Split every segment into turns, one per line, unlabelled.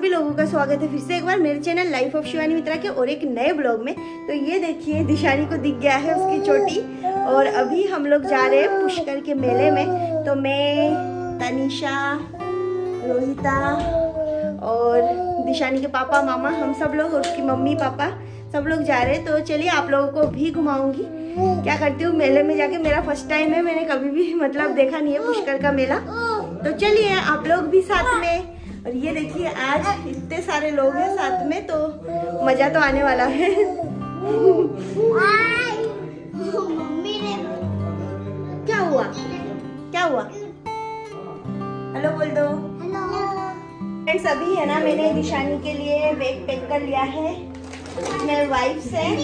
सभी लोगों का स्वागत है फिर से एक बार मेरे चैनल लाइफ ऑफ शिवानी मित्रा के और एक नए ब्लॉग में। तो ये देखिए दिशानी को दिख गया है उसकी चोटी और अभी हम लोग जा रहे हैं पुष्कर के मेले में। तो मैं, तनिषा, रोहिता और दिशानी के पापा मामा, हम सब लोग और उसकी मम्मी पापा सब लोग जा रहे हैं। तो चलिए आप लोगों को भी घुमाऊंगी क्या करती हूँ मेले में जाके। मेरा फर्स्ट टाइम है, मैंने कभी भी मतलब देखा नहीं है पुष्कर का मेला। तो चलिए आप लोग भी साथ में। और ये देखिए आज इतने सारे लोग हैं साथ में, तो मजा तो आने वाला है। क्या हुआ क्या हुआ? हेलो बोल दो। फ्रेंड्स अभी है ना, मैंने दिशानी के लिए बैग पैक कर लिया है। इसमें वाइप्स है,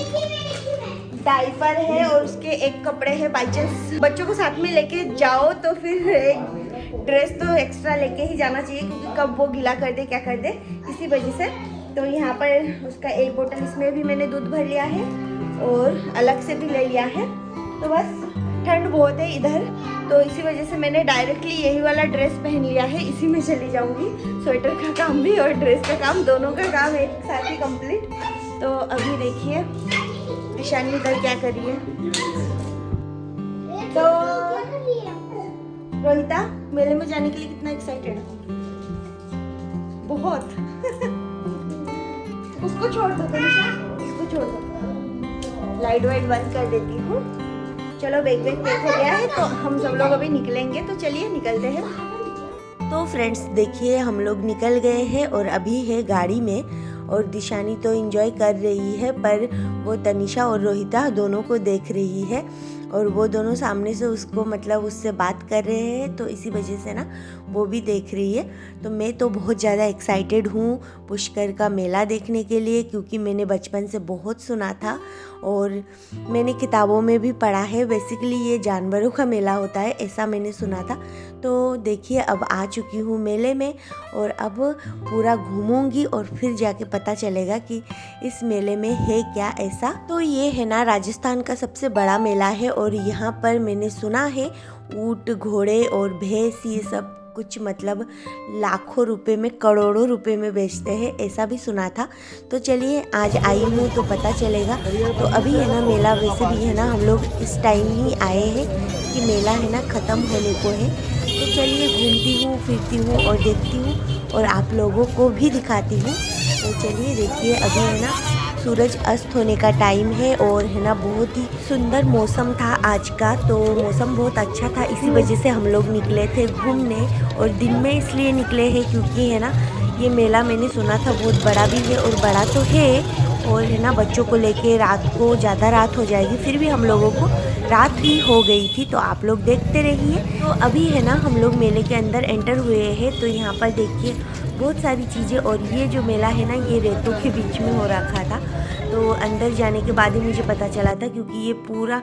डायपर है और उसके एक कपड़े हैं। बाई चांस बच्चों को साथ में लेके जाओ तो फिर एक ड्रेस तो एक्स्ट्रा लेके ही जाना चाहिए, क्योंकि कब वो गीला कर दे क्या कर दे, इसी वजह से। तो यहाँ पर उसका एक बोतल, इसमें भी मैंने दूध भर लिया है और अलग से भी ले लिया है। तो बस ठंड बहुत है इधर, तो इसी वजह से मैंने डायरेक्टली यही वाला ड्रेस पहन लिया है। इसी में चली जाऊँगी। स्वेटर का काम भी और ड्रेस का काम, दोनों का काम एक साथ ही कंप्लीट। तो अभी देखिए दिशानी इधर क्या कर रही है। तो रोहिता मेले में जाने के लिए कितना एक्साइटेड है? बहुत। उसको छोड़ दो तनिषा, उसको छोड़ दो। लाइट वाइट बंद कर देती हूँ। चलो बैग पैक हो गया है, तो हम सब लोग अभी निकलेंगे। तो चलिए निकलते हैं। तो फ्रेंड्स देखिए हम लोग निकल गए हैं और अभी है गाड़ी में। और दिशानी तो एंजॉय कर रही है, पर वो तनिषा और रोहिता दोनों को देख रही है और वो दोनों सामने से उसको मतलब उससे बात कर रहे हैं, तो इसी वजह से ना वो भी देख रही है। तो मैं तो बहुत ज़्यादा एक्साइटेड हूँ पुष्कर का मेला देखने के लिए, क्योंकि मैंने बचपन से बहुत सुना था और मैंने किताबों में भी पढ़ा है। बेसिकली ये जानवरों का मेला होता है, ऐसा मैंने सुना था। तो देखिए अब आ चुकी हूँ मेले में और अब पूरा घूमूंगी और फिर जाके पता चलेगा कि इस मेले में है क्या ऐसा। तो ये है ना राजस्थान का सबसे बड़ा मेला है और यहाँ पर मैंने सुना है ऊंट, घोड़े और भैंस ये सब कुछ मतलब लाखों रुपए में, करोड़ों रुपए में बेचते हैं, ऐसा भी सुना था। तो चलिए आज आई हूँ तो पता चलेगा। तो अभी है ना मेला वैसे भी है ना, हम लोग इस टाइम ही आए हैं कि मेला है ना ख़त्म होने को है। तो चलिए घूमती हूँ, फिरती हूँ और देखती हूँ और आप लोगों को भी दिखाती हूँ। तो चलिए देखिए अभी है ना सूरज अस्त होने का टाइम है और है ना बहुत ही सुंदर मौसम था आज का। तो मौसम बहुत अच्छा था, इसी वजह से हम लोग निकले थे घूमने। और दिन में इसलिए निकले हैं क्योंकि है ना ये मेला मैंने सुना था बहुत बड़ा भी है, और बड़ा तो है और है ना बच्चों को लेके रात को ज़्यादा रात हो जाएगी, फिर भी हम लोगों को रात ही हो गई थी। तो आप लोग देखते रहिए। तो अभी है ना हम लोग मेले के अंदर एंटर हुए हैं। तो यहाँ पर देखिए बहुत सारी चीज़ें, और ये जो मेला है ना ये रेतों के बीच में हो रखा था। तो अंदर जाने के बाद ही मुझे पता चला था, क्योंकि ये पूरा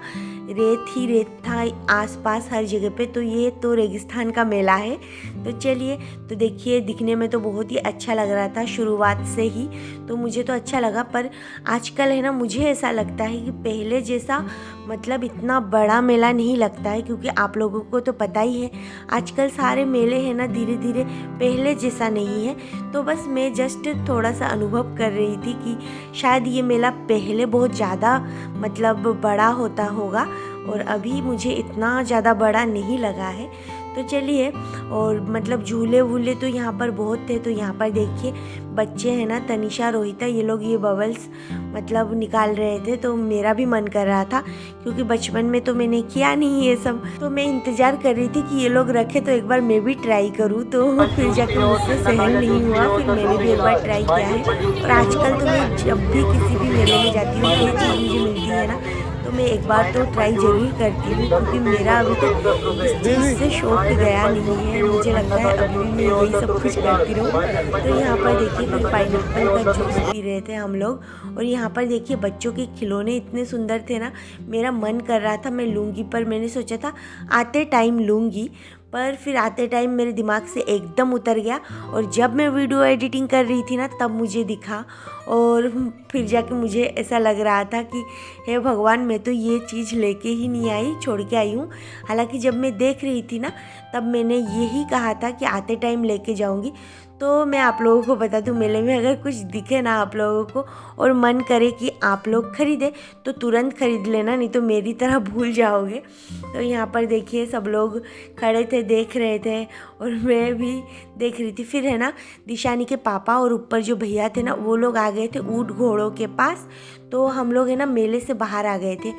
रेत ही रेत था आसपास हर जगह पे। तो ये तो रेगिस्तान का मेला है। तो चलिए, तो देखिए दिखने में तो बहुत ही अच्छा लग रहा था शुरुआत से ही, तो मुझे तो अच्छा लगा। पर आजकल है ना मुझे ऐसा लगता है कि पहले जैसा मतलब इतना बड़ा मेला नहीं लगता है, क्योंकि आप लोगों को तो पता ही है आजकल सारे मेले हैं ना धीरे धीरे पहले जैसा नहीं है। तो बस मैं जस्ट थोड़ा सा अनुभव कर रही थी कि शायद ये मेला पहले बहुत ज़्यादा मतलब बड़ा होता होगा और अभी मुझे इतना ज़्यादा बड़ा नहीं लगा है। तो चलिए, और मतलब झूले वूले तो यहाँ पर बहुत थे। तो यहाँ पर देखिए बच्चे हैं ना, तनिषा, रोहिता, ये लोग ये बबल्स मतलब निकाल रहे थे। तो मेरा भी मन कर रहा था, क्योंकि बचपन में तो मैंने किया नहीं ये सब। तो मैं इंतज़ार कर रही थी कि ये लोग रखे तो एक बार मैं भी ट्राई करूँ। तो फिर जाके मुझसे सहन नहीं हुआ, फिर मैंने भी एक बार ट्राई किया है। और आजकल तो मैं जब भी किसी भी मेले में जाती हूँ ये चीज़ मुझे मिलती है ना, तो मैं एक बार तो ट्राई ज़रूर करती हूँ, क्योंकि मेरा अभी तक इस चीज़ से शौक गया नहीं है। मुझे लगता है अभी भी मैं यही सब कुछ करती रहूँ। तो यहाँ पर देखिए फिर पाइनएप्पल का जूस पी रहे थे हम लोग। और यहाँ पर देखिए बच्चों के खिलौने इतने सुंदर थे ना, मेरा मन कर रहा था मैं लूँगी, पर मैंने सोचा था आते टाइम लूँगी, पर फिर आते टाइम मेरे दिमाग से एकदम उतर गया। और जब मैं वीडियो एडिटिंग कर रही थी ना तब मुझे दिखा, और फिर जाके मुझे ऐसा लग रहा था कि हे भगवान, मैं तो ये चीज़ लेके ही नहीं आई, छोड़ के आई हूँ। हालांकि जब मैं देख रही थी ना तब मैंने यही कहा था कि आते टाइम लेके जाऊँगी। तो मैं आप लोगों को बता दूं, मेले में अगर कुछ दिखे ना आप लोगों को और मन करे कि आप लोग खरीदे तो तुरंत खरीद लेना, नहीं तो मेरी तरह भूल जाओगे। तो यहाँ पर देखिए सब लोग खड़े थे, देख रहे थे और मैं भी देख रही थी। फिर है ना दिशानी के पापा और ऊपर जो भैया थे ना वो लोग आ गए थे ऊँट घोड़ों के पास। तो हम लोग है ना मेले से बाहर आ गए थे।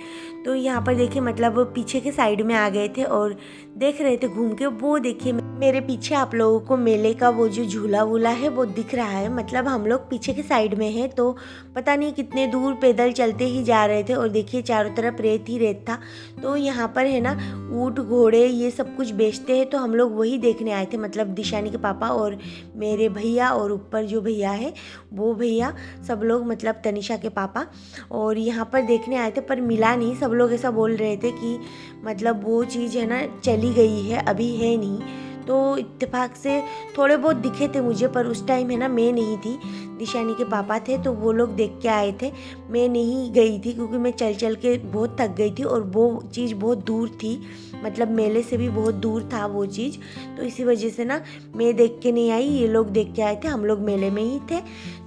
तो यहाँ पर देखिए मतलब पीछे के साइड में आ गए थे और देख रहे थे घूम के। वो देखिए मेरे पीछे आप लोगों को मेले का वो जो झूला वूला है वो दिख रहा है। मतलब हम लोग पीछे के साइड में है, तो पता नहीं कितने दूर पैदल चलते ही जा रहे थे और देखिए चारों तरफ रेत ही रेत था। तो यहाँ पर है ना ऊँट घोड़े ये सब कुछ बेचते हैं, तो हम लोग वही देखने आए थे। मतलब दिशानी के पापा और मेरे भैया और ऊपर जो भैया है वो भैया, सब लोग मतलब तनिषा के पापा, और यहाँ पर देखने आए थे पर मिला नहीं। सब लोग ऐसा बोल रहे थे कि मतलब वो चीज़ है ना चली गई है, अभी है नहीं। तो इत्तेफाक से थोड़े बहुत दिखे थे मुझे, पर उस टाइम है ना मैं नहीं थी, दिशानी के पापा थे, तो वो लोग देख के आए थे। मैं नहीं गई थी क्योंकि मैं चल चल के बहुत थक गई थी और वो चीज़ बहुत दूर थी, मतलब मेले से भी बहुत दूर था वो चीज़। तो इसी वजह से ना मैं देख के नहीं आई, ये लोग देख के आए थे, हम लोग मेले में ही थे।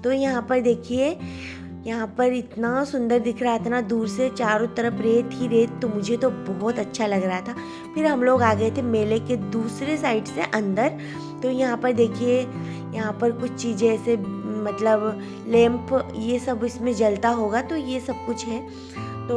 तो यहाँ पर देखिए यहाँ पर इतना सुंदर दिख रहा था ना दूर से, चारों तरफ रेत ही रेत, तो मुझे तो बहुत अच्छा लग रहा था। फिर हम लोग आ गए थे मेले के दूसरे साइड से अंदर। तो यहाँ पर देखिए यहाँ पर कुछ चीज़ें ऐसे मतलब लैंप ये सब इसमें जलता होगा, तो ये सब कुछ है, तो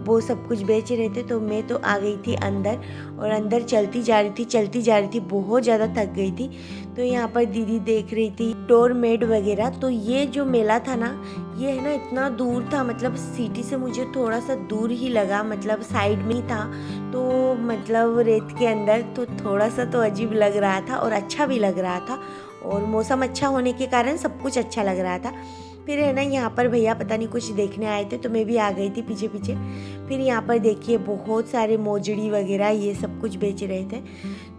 वो सब कुछ बेच रहे थे। तो मैं तो आ गई थी अंदर और अंदर चलती जा रही थी, बहुत ज़्यादा थक गई थी। तो यहाँ पर दीदी देख रही थी डोरमेट वगैरह। तो ये जो मेला था ना ये है ना इतना दूर था, मतलब सिटी से मुझे थोड़ा सा दूर ही लगा, मतलब साइड में ही था। तो मतलब रेत के अंदर, तो थोड़ा सा तो अजीब लग रहा था और अच्छा भी लग रहा था, और मौसम अच्छा होने के कारण सब कुछ अच्छा लग रहा था। फिर है ना यहाँ पर भैया पता नहीं कुछ देखने आए थे, तो मैं भी आ गई थी पीछे पीछे। फिर यहाँ पर देखिए बहुत सारे मोजड़ी वगैरह ये सब कुछ बेच रहे थे।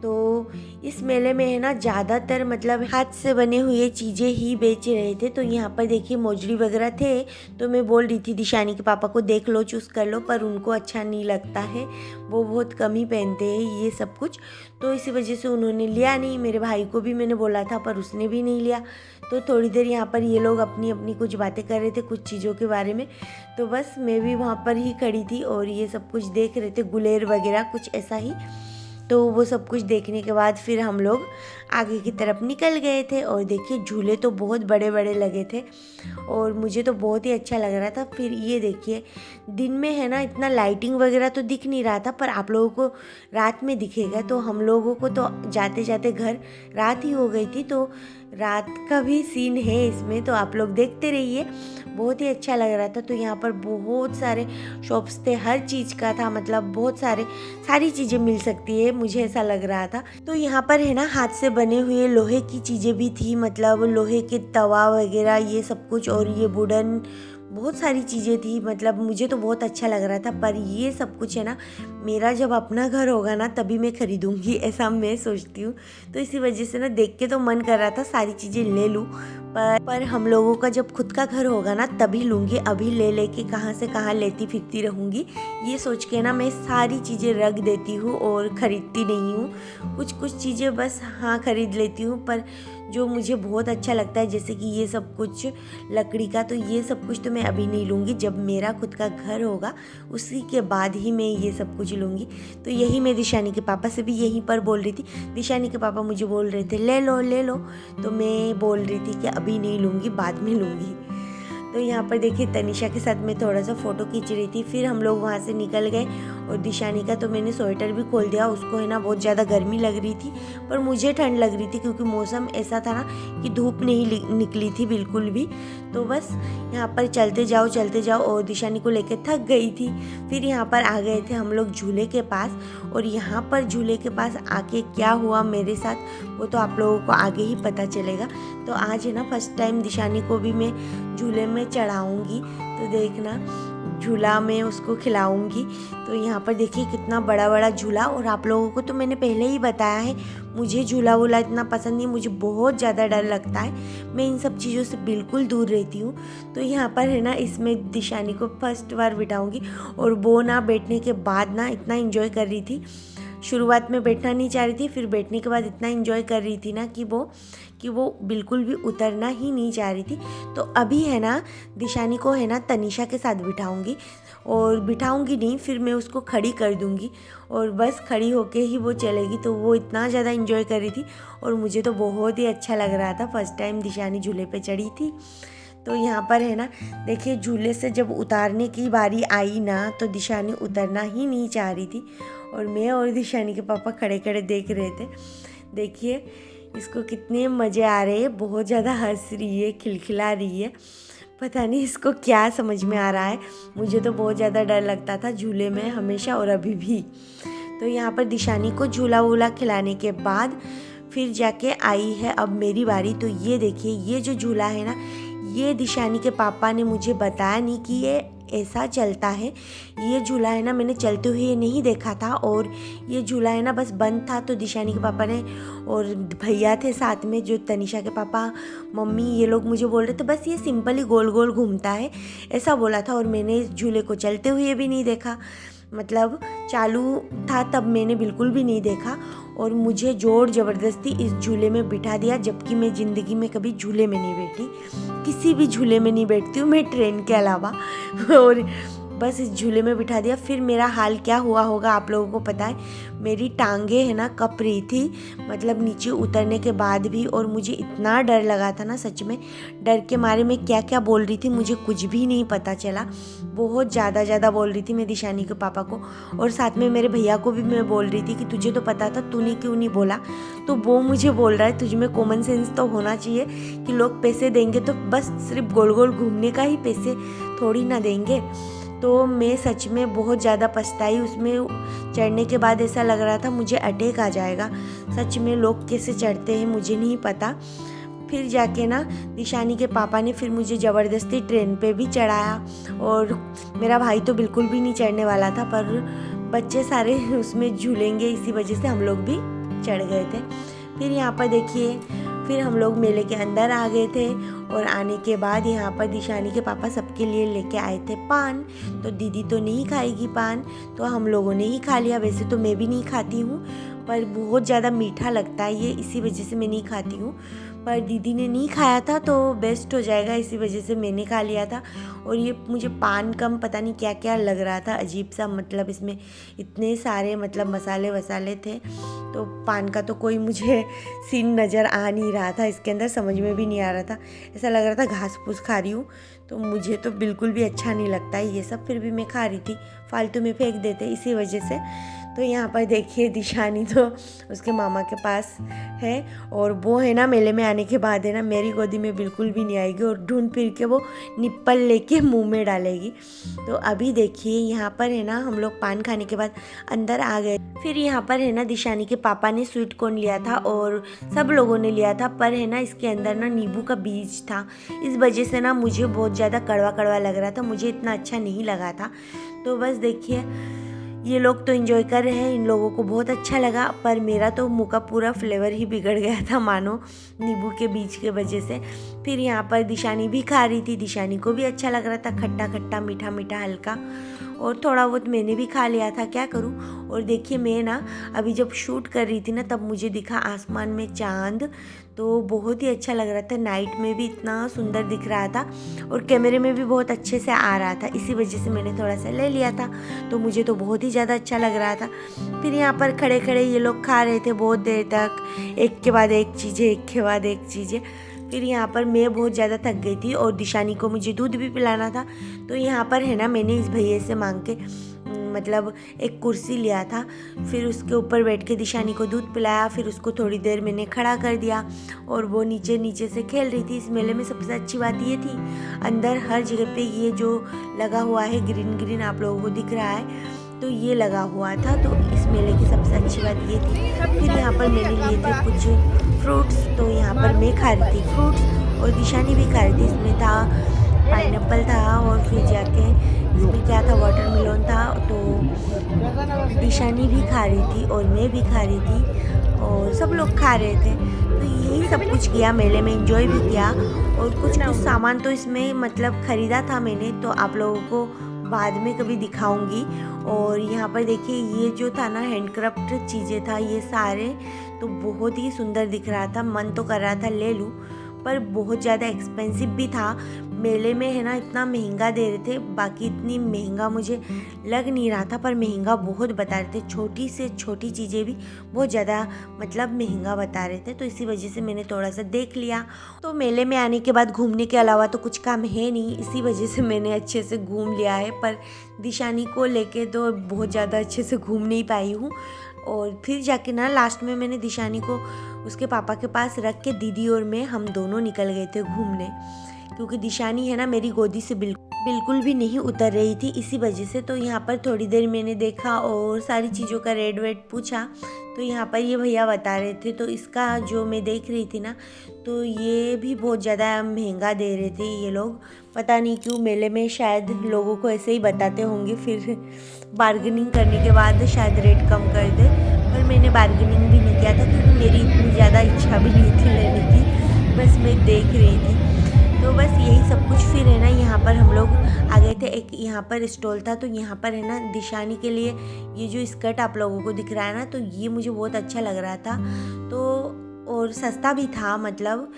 तो इस मेले में है ना ज़्यादातर मतलब हाथ से बने हुए चीज़ें ही बेच रहे थे। तो यहाँ पर देखिए मोजड़ी वगैरह थे, तो मैं बोल रही थी दिशानी के पापा को देख लो, चूज़ कर लो, पर उनको अच्छा नहीं लगता है, वो बहुत कम ही पहनते हैं ये सब कुछ। तो इसी वजह से उन्होंने लिया नहीं। मेरे भाई को भी मैंने बोला था पर उसने भी नहीं लिया। तो थोड़ी देर यहाँ पर ये लोग अपनी अपनी कुछ बातें कर रहे थे कुछ चीज़ों के बारे में। तो बस मैं भी वहाँ पर ही खड़ी थी और ये सब कुछ देख रहे थे, गुलेर वगैरह कुछ ऐसा ही। तो वो सब कुछ देखने के बाद फिर हम लोग आगे की तरफ निकल गए थे। और देखिए झूले तो बहुत बड़े बड़े लगे थे और मुझे तो बहुत ही अच्छा लग रहा था। फिर ये देखिए दिन में है ना इतना लाइटिंग वगैरह तो दिख नहीं रहा था, पर आप लोगों को रात में दिखेगा। तो हम लोगों को तो जाते जाते घर रात ही हो गई थी, तो रात का भी सीन है इसमें, तो आप लोग देखते रहिए, बहुत ही अच्छा लग रहा था। तो यहाँ पर बहुत सारे शॉप्स थे, हर चीज़ का था, मतलब बहुत सारी चीज़ें मिल सकती है, मुझे ऐसा लग रहा था। तो यहाँ पर है ना हाथ से बने हुए लोहे की चीज़ें भी थी, मतलब लोहे के तवा वगैरह ये सब कुछ, और ये वुडन बहुत सारी चीज़ें थी। मतलब मुझे तो बहुत अच्छा लग रहा था, पर ये सब कुछ है ना मेरा जब अपना घर होगा ना तभी मैं खरीदूंगी, ऐसा मैं सोचती हूँ। तो इसी वजह से ना देख के तो मन कर रहा था सारी चीज़ें ले लूँ, पर हम लोगों का जब खुद का घर होगा ना तभी लूँगी, अभी ले लेके कहाँ से कहाँ लेती फिरती रहूँगी, ये सोच के ना मैं सारी चीज़ें रख देती हूँ और ख़रीदती नहीं हूँ। कुछ चीज़ें बस हाँ ख़रीद लेती हूँ, पर जो मुझे बहुत अच्छा लगता है जैसे कि ये सब कुछ लकड़ी का, तो ये सब कुछ तो मैं अभी नहीं लूँगी, जब मेरा खुद का घर होगा उसी के बाद ही मैं ये सब कुछ लूँगी। तो यही मैं दिशानी के पापा से भी यहीं पर बोल रही थी। दिशानी के पापा मुझे बोल रहे थे ले लो, तो मैं बोल रही थी कि अभी नहीं लूँगी, बाद में लूँगी। तो यहाँ पर देखिए तनिषा के साथ मैं थोड़ा सा फ़ोटो खींच रही थी। फिर हम लोग वहाँ से निकल गए और दिशानी का तो मैंने स्वेटर भी खोल दिया, उसको है ना बहुत ज़्यादा गर्मी लग रही थी, पर मुझे ठंड लग रही थी क्योंकि मौसम ऐसा था ना कि धूप नहीं निकली थी बिल्कुल भी। तो बस यहाँ पर चलते जाओ और दिशानी को लेकर थक गई थी। फिर यहाँ पर आ गए थे हम लोग झूले के पास, और यहाँ पर झूले के पास आके क्या हुआ मेरे साथ वो तो आप लोगों को आगे ही पता चलेगा। तो आज है ना फर्स्ट टाइम दिशानी को भी मैं झूले में चढ़ाऊँगी, तो देखना झूला में उसको खिलाऊंगी। तो यहाँ पर देखिए कितना बड़ा बड़ा झूला, और आप लोगों को तो मैंने पहले ही बताया है मुझे झूला वूला इतना पसंद नहीं, मुझे बहुत ज़्यादा डर लगता है, मैं इन सब चीज़ों से बिल्कुल दूर रहती हूँ। तो यहाँ पर है ना इसमें दिशानी को फर्स्ट बार बिठाऊंगी, और वो ना बैठने के बाद ना इतना एंजॉय कर रही थी, शुरुआत में बैठना नहीं चाह रही थी, फिर बैठने के बाद इतना एंजॉय कर रही थी ना कि वो बिल्कुल भी उतरना ही नहीं चाह रही थी। तो अभी है ना दिशानी को है ना तनीषा के साथ बिठाऊंगी, और बिठाऊंगी नहीं, फिर मैं उसको खड़ी कर दूंगी और बस खड़ी होके ही वो चलेगी। तो वो इतना ज़्यादा एंजॉय कर रही थी और मुझे तो बहुत ही अच्छा लग रहा था। फर्स्ट टाइम दिशानी झूले पे चढ़ी थी। तो यहाँ पर है ना देखिए, झूले से जब उतारने की बारी आई ना तो दिशानी उतरना ही नहीं चाह रही थी, और मैं और दिशानी के पापा खड़े खड़े देख रहे थे। देखिए इसको कितने मज़े आ रहे हैं, बहुत ज़्यादा हंस रही है, खिलखिला रही है। पता नहीं इसको क्या समझ में आ रहा है। मुझे तो बहुत ज़्यादा डर लगता था झूले में हमेशा, और अभी भी। तो यहाँ पर दिशानी को झूला वूला खिलाने के बाद फिर जाके आई है अब मेरी बारी। तो ये देखिए, ये जो झूला है ना, ये दिशानी के पापा ने मुझे बताया नहीं कि ये ऐसा चलता है। ये झूला है ना मैंने चलते हुए नहीं देखा था, और ये झूला है ना बस बंद था। तो दिशानी के पापा ने, और भैया थे साथ में जो तनीषा के पापा, मम्मी, ये लोग मुझे बोल रहे थे बस ये सिंपल ही गोल गोल घूमता है, ऐसा बोला था। और मैंने इस झूले को चलते हुए भी नहीं देखा, मतलब चालू था तब मैंने बिल्कुल भी नहीं देखा, और मुझे जोर ज़बरदस्ती इस झूले में बिठा दिया। जबकि मैं ज़िंदगी में कभी झूले में नहीं बैठी, किसी भी झूले में नहीं बैठती हूँ मैं ट्रेन के अलावा, और बस इस झूले में बिठा दिया। फिर मेरा हाल क्या हुआ होगा आप लोगों को पता है। मेरी टांगे है ना कँप रही थी, मतलब नीचे उतरने के बाद भी, और मुझे इतना डर लगा था ना, सच में डर के मारे मैं क्या क्या बोल रही थी मुझे कुछ भी नहीं पता चला। बहुत ज़्यादा बोल रही थी मैं दिशानी के पापा को, और साथ में मेरे भैया को भी मैं बोल रही थी कि तुझे तो पता था, तूने क्यों नहीं बोला। तो वो मुझे बोल रहा है तुझ में कॉमन सेंस तो होना चाहिए कि लोग पैसे देंगे तो बस सिर्फ गोल गोल घूमने का ही पैसे थोड़ी ना देंगे। तो मैं सच में बहुत ज़्यादा पछताई, उसमें चढ़ने के बाद ऐसा लग रहा था मुझे अटैक आ जाएगा। सच में लोग कैसे चढ़ते हैं मुझे नहीं पता। फिर जाके ना दिशानी के पापा ने फिर मुझे ज़बरदस्ती ट्रेन पे भी चढ़ाया, और मेरा भाई तो बिल्कुल भी नहीं चढ़ने वाला था, पर बच्चे सारे उसमें झूलेंगे इसी वजह से हम लोग भी चढ़ गए थे। फिर यहाँ पर देखिए, फिर हम लोग मेले के अंदर आ गए थे, और आने के बाद यहाँ पर दिशानी के पापा सबके लिए लेके आए थे पान। तो दीदी तो नहीं खाएगी पान, तो हम लोगों ने ही खा लिया। वैसे तो मैं भी नहीं खाती हूँ, पर बहुत ज़्यादा मीठा लगता है ये, इसी वजह से मैं नहीं खाती हूँ। पर दीदी ने नहीं खाया था तो बेस्ट हो जाएगा, इसी वजह से मैंने खा लिया था। और ये मुझे पान कम पता नहीं क्या क्या लग रहा था, अजीब सा, मतलब इसमें इतने सारे मतलब मसाले वसाले थे, तो पान का तो कोई मुझे सीन नज़र आ नहीं रहा था इसके अंदर, समझ में भी नहीं आ रहा था। ऐसा लग रहा था घास फूस खा रही हूँ, तो मुझे तो बिल्कुल भी अच्छा नहीं लगता है ये सब, फिर भी मैं खा रही थी, फालतू में फेंक देते इसी वजह से। तो यहाँ पर देखिए दिशानी तो उसके मामा के पास है, और वो है ना मेले में आने के बाद है ना मेरी गोदी में बिल्कुल भी नहीं आएगी, और ढूंढ फिर के वो निप्पल लेके मुंह में डालेगी। तो अभी देखिए यहाँ पर है ना हम लोग पान खाने के बाद अंदर आ गए। फिर यहाँ पर है ना दिशानी के पापा ने स्वीट कॉर्न लिया था, और सब लोगों ने लिया था, पर है ना इसके अंदर ना नींबू का बीज था, इस वजह से ना मुझे बहुत ज़्यादा कड़वा कड़वा लग रहा था, मुझे इतना अच्छा नहीं लगा था। तो बस देखिए ये लोग तो एंजॉय कर रहे हैं, इन लोगों को बहुत अच्छा लगा, पर मेरा तो मुंह का पूरा फ्लेवर ही बिगड़ गया था मानो नींबू के बीज के वजह से। फिर यहाँ पर दिशानी भी खा रही थी, दिशानी को भी अच्छा लग रहा था, खट्टा खट्टा मीठा मीठा हल्का, और थोड़ा बहुत मैंने भी खा लिया था, क्या करूँ। और देखिए मैं ना अभी जब शूट कर रही थी ना तब मुझे दिखा आसमान में चाँद, तो बहुत ही अच्छा लग रहा था, नाइट में भी इतना सुंदर दिख रहा था, और कैमरे में भी बहुत अच्छे से आ रहा था, इसी वजह से मैंने थोड़ा सा ले लिया था, तो मुझे तो बहुत ही ज़्यादा अच्छा लग रहा था। फिर यहाँ पर खड़े खड़े ये लोग खा रहे थे बहुत देर तक, एक के बाद एक चीज़ें, एक के बाद एक चीज़ें। फिर यहाँ पर मैं बहुत ज़्यादा थक गई थी, और दिशानी को मुझे दूध भी पिलाना था, तो यहाँ पर है ना मैंने इस भैया से मांग के मतलब एक कुर्सी लिया था, फिर उसके ऊपर बैठ के दिशानी को दूध पिलाया, फिर उसको थोड़ी देर मैंने खड़ा कर दिया, और वो नीचे नीचे से खेल रही थी। इस मेले में सबसे अच्छी बात ये थी, अंदर हर जगह पे ये जो लगा हुआ है ग्रीन ग्रीन आप लोगों को दिख रहा है, तो ये लगा हुआ था, तो इस मेले की सबसे अच्छी बात ये थी। फिर यहाँ पर मैंने लिए थे कुछ फ्रूट्स, तो यहाँ पर मैं खा रही थी फ्रूट्स, और दिशानी भी खा रही थी। इसमें था पाइनएप्पल था, और फिर जाके इसमें क्या था, वाटरमेलन था, तो दिशानी भी खा रही थी और मैं भी खा रही थी, और सब लोग खा रहे थे। तो यही सब कुछ किया मेले में, एंजॉय भी किया, और कुछ सामान तो इसमें मतलब ख़रीदा था मैंने, तो आप लोगों को बाद में कभी दिखाऊंगी। और यहाँ पर देखिए ये जो था ना हैंडक्राफ्ट चीज़ें था ये सारे, तो बहुत ही सुंदर दिख रहा था, मन तो कर रहा था ले लूँ, पर बहुत ज़्यादा एक्सपेंसिव भी था। मेले में है ना इतना महंगा दे रहे थे, बाकी इतनी महंगा मुझे लग नहीं रहा था, पर महंगा बहुत बता रहे थे। छोटी से छोटी चीज़ें भी बहुत ज़्यादा मतलब महंगा बता रहे थे, तो इसी वजह से मैंने थोड़ा सा देख लिया। तो मेले में आने के बाद घूमने के अलावा तो कुछ काम है नहीं, इसी वजह से मैंने अच्छे से घूम लिया है। पर दिशानी को लेके तो बहुत ज़्यादा अच्छे से घूम नहीं पाई हूँ। और फिर जाके ना लास्ट में मैंने दिशानी को उसके पापा के पास रख के दीदी और मैं हम दोनों निकल गए थे घूमने, क्योंकि दिशानी है ना मेरी गोदी से बिल्कुल भी नहीं उतर रही थी, इसी वजह से। तो यहाँ पर थोड़ी देर मैंने देखा और सारी चीज़ों का रेट वेट पूछा, तो यहाँ पर ये भैया बता रहे थे। तो इसका जो मैं देख रही थी ना, तो ये भी बहुत ज़्यादा महंगा दे रहे थे ये लोग, पता नहीं क्यों। मेले में शायद लोगों को ऐसे ही बताते होंगे, फिर बार्गेनिंग करने के बाद शायद रेट कम कर दे। पर मैंने बार्गेनिंग भी नहीं किया था, क्योंकि मेरी इतनी ज़्यादा इच्छा भी नहीं थी लेने की, बस मैं देख रही थी। तो बस यही सब कुछ। फिर है ना यहाँ पर हम लोग आ गए थे, एक यहाँ पर स्टॉल था, तो यहाँ पर है ना दिशानी के लिए ये जो स्कर्ट आप लोगों को दिख रहा है ना, तो ये मुझे बहुत अच्छा लग रहा था। तो और सस्ता भी था मतलब,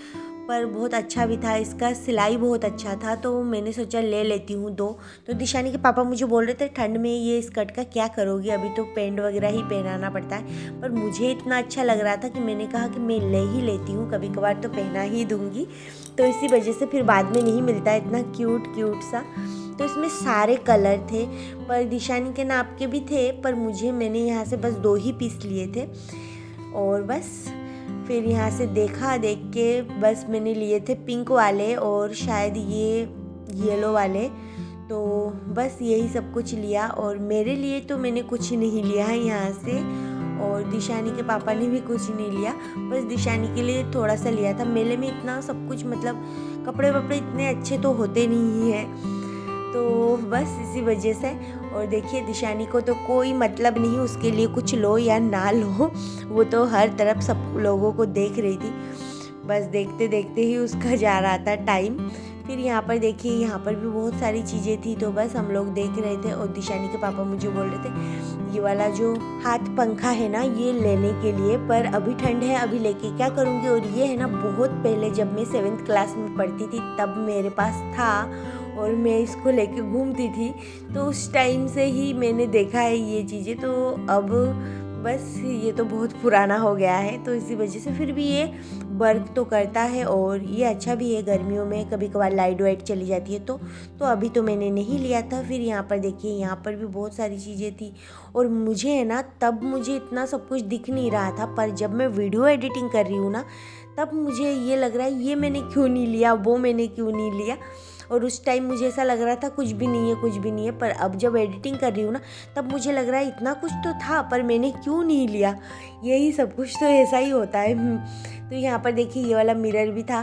पर बहुत अच्छा भी था, इसका सिलाई बहुत अच्छा था, तो मैंने सोचा ले लेती हूँ दो। तो दिशानी के पापा मुझे बोल रहे थे ठंड में ये स्कर्ट का क्या करोगी, अभी तो पैंट वगैरह ही पहनाना पड़ता है। पर मुझे इतना अच्छा लग रहा था कि मैंने कहा कि मैं ले ही लेती हूँ, कभी कभार तो पहना ही दूँगी। तो इसी वजह से फिर बाद में नहीं मिलता है इतना क्यूट सा। तो इसमें सारे कलर थे, पर दिशानी के नाप के भी थे, पर मैंने यहाँ से बस 2 ही पीस लिए थे। और बस फिर यहाँ से देख के बस मैंने लिए थे पिंक वाले और शायद ये येलो वाले, तो बस यही सब कुछ लिया। और मेरे लिए तो मैंने कुछ नहीं लिया है यहाँ से, और दिशानी के पापा ने भी कुछ नहीं लिया, बस दिशानी के लिए थोड़ा सा लिया था। मेले में इतना सब कुछ मतलब कपड़े वपड़े इतने अच्छे तो होते नहीं हैं, तो बस इसी वजह से। और देखिए दिशानी को तो कोई मतलब नहीं उसके लिए कुछ लो या ना लो, वो तो हर तरफ सब लोगों को देख रही थी, बस देखते देखते ही उसका जा रहा था टाइम। फिर यहाँ पर देखिए यहाँ पर भी बहुत सारी चीज़ें थी, तो बस हम लोग देख रहे थे। और दिशानी के पापा मुझे बोल रहे थे ये वाला जो हाथ पंखा है ना ये लेने के लिए, पर अभी ठंड है अभी लेके क्या करूँगी। और ये है ना बहुत पहले जब मैं 7th क्लास में पढ़ती थी तब मेरे पास था, और मैं इसको लेके घूमती थी, तो उस टाइम से ही मैंने देखा है ये चीज़ें। तो अब बस ये तो बहुत पुराना हो गया है, तो इसी वजह से फिर भी ये वर्क तो करता है और ये अच्छा भी है। गर्मियों में कभी कभार लाइट वाइट चली जाती है तो अभी तो मैंने नहीं लिया था। फिर यहाँ पर देखिए यहाँ पर भी बहुत सारी चीज़ें थी, और मुझे है ना तब मुझे इतना सब कुछ दिख नहीं रहा था, पर जब मैं वीडियो एडिटिंग कर रही हूँ ना तब मुझे ये लग रहा है ये मैंने क्यों नहीं लिया, वो मैंने क्यों नहीं लिया। और उस टाइम मुझे ऐसा लग रहा था कुछ भी नहीं है, पर अब जब एडिटिंग कर रही हूँ ना तब मुझे लग रहा है इतना कुछ तो था पर मैंने क्यों नहीं लिया। यही सब कुछ तो ऐसा ही होता है। तो यहाँ पर देखिए ये वाला मिरर भी था,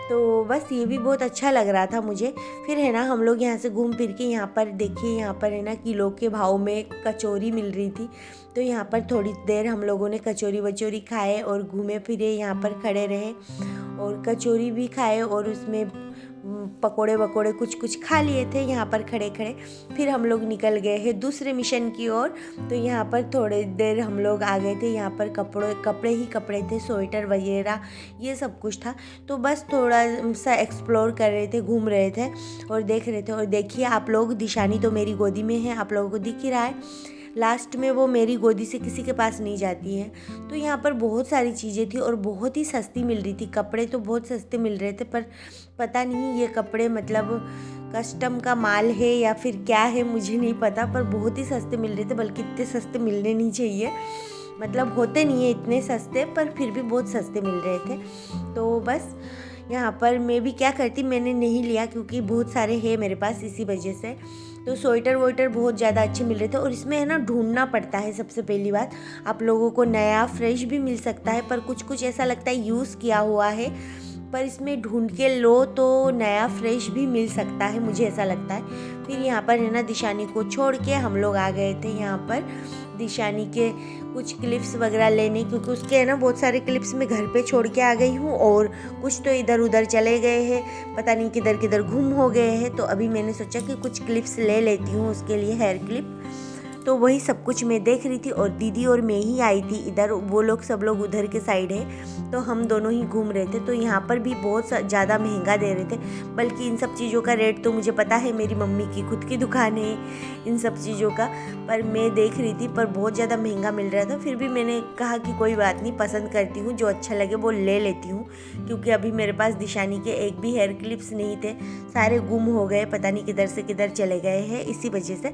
तो बस ये भी बहुत अच्छा लग रहा था मुझे। फिर है ना हम लोग यहाँ से घूम फिर के यहाँ पर देखिए यहाँ पर है ना किलो के भाव में कचौरी मिल रही थी, तो यहाँ पर थोड़ी देर हम लोगों ने कचौरी वचौरी खाए और घूमे फिरे, यहाँ पर खड़े रहे और कचौरी भी खाए और उसमें पकोड़े वकोड़े कुछ खा लिए थे यहाँ पर खड़े खड़े। फिर हम लोग निकल गए हैं दूसरे मिशन की ओर। तो यहाँ पर थोड़ी देर हम लोग आ गए थे, यहाँ पर कपड़े ही कपड़े थे, स्वेटर वगैरह ये सब कुछ था। तो बस थोड़ा सा एक्सप्लोर कर रहे थे, घूम रहे थे और देख रहे थे। और देखिए आप लोग दिशानी तो मेरी गोदी में है, आप लोगों को दिख ही रहा है, लास्ट में वो मेरी गोदी से किसी के पास नहीं जाती है। तो यहाँ पर बहुत सारी चीज़ें थी और बहुत ही सस्ती मिल रही थी, कपड़े तो बहुत सस्ते मिल रहे थे, पर पता नहीं ये कपड़े मतलब कस्टम का माल है या फिर क्या है मुझे नहीं पता, पर बहुत ही सस्ते मिल रहे थे, बल्कि इतने सस्ते मिलने नहीं चाहिए, मतलब होते नहीं है इतने सस्ते, पर फिर भी बहुत सस्ते मिल रहे थे। तो बस यहाँ पर मैं भी क्या करती, मैंने नहीं लिया क्योंकि बहुत सारे हैं मेरे पास, इसी वजह से। तो स्वेटर वोटर बहुत ज़्यादा अच्छे मिल रहे थे, और इसमें है ना ढूंढना पड़ता है सबसे पहली बात, आप लोगों को नया फ्रेश भी मिल सकता है, पर कुछ ऐसा लगता है यूज़ किया हुआ है, पर इसमें ढूंढ के लो तो नया फ्रेश भी मिल सकता है, मुझे ऐसा लगता है। फिर यहाँ पर है ना दिशानी को छोड़ के हम लोग आ गए थे यहाँ पर दिशानी के कुछ क्लिप्स वगैरह लेने, क्योंकि उसके है ना बहुत सारे क्लिप्स मैं घर पे छोड़ के आ गई हूँ और कुछ तो इधर उधर चले गए हैं, पता नहीं किधर किधर गुम हो गए हैं। तो अभी मैंने सोचा कि कुछ क्लिप्स ले लेती हूँ उसके लिए, हेयर क्लिप। तो वही सब कुछ मैं देख रही थी और दीदी और मैं ही आई थी इधर, वो लोग सब लोग उधर के साइड है, तो हम दोनों ही घूम रहे थे। तो यहाँ पर भी बहुत ज़्यादा महंगा दे रहे थे, बल्कि इन सब चीज़ों का रेट तो मुझे पता है, मेरी मम्मी की खुद की दुकान है इन सब चीज़ों का, पर मैं देख रही थी पर बहुत ज़्यादा महंगा मिल रहा था। फिर भी मैंने कहा कि कोई बात नहीं, पसंद करती हूँ, जो अच्छा लगे वो ले लेती हूँ, क्योंकि अभी मेरे पास दिशानी के एक भी हेयर क्लिप्स नहीं थे, सारे गुम हो गए, पता नहीं किधर से किधर चले गए हैं, इसी वजह से।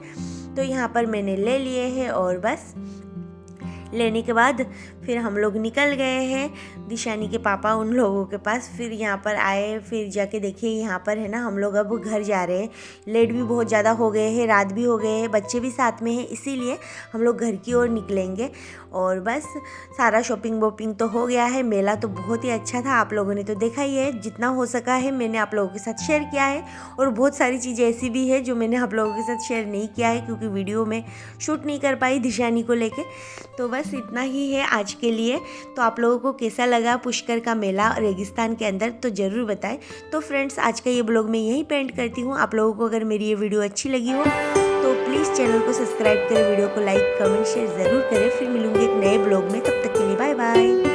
तो यहाँ पर मैंने ले लिए हैं और बस लेने के बाद फिर हम लोग निकल गए हैं दिशानी के पापा उन लोगों के पास। फिर यहाँ पर आए, फिर जाके देखिए यहाँ पर है ना, हम लोग अब घर जा रहे हैं। लेट भी बहुत ज़्यादा हो गए हैं, रात भी हो गए हैं, बच्चे भी साथ में हैं, इसीलिए हम लोग घर की ओर निकलेंगे। और बस सारा शॉपिंग वॉपिंग तो हो गया है। मेला तो बहुत ही अच्छा था, आप लोगों ने तो देखा ही है, जितना हो सका है मैंने आप लोगों के साथ शेयर किया है। और बहुत सारी चीज़ें ऐसी भी है जो मैंने आप लोगों के साथ शेयर नहीं किया है, क्योंकि वीडियो में शूट नहीं कर पाई दिशानी को लेके। तो बस इतना ही है आज के लिए। तो आप लोगों को कैसा लगा पुष्कर का मेला रेगिस्तान के अंदर, तो ज़रूर बताएं। तो फ्रेंड्स, आज का ये ब्लॉग मैं यहीं पेंट करती हूँ। आप लोगों को अगर मेरी ये वीडियो अच्छी लगी हो तो प्लीज़ चैनल को सब्सक्राइब करें, वीडियो को लाइक कमेंट शेयर ज़रूर करें। फिर मिलूंगी एक नए ब्लॉग में, तब तक के लिए बाय बाय।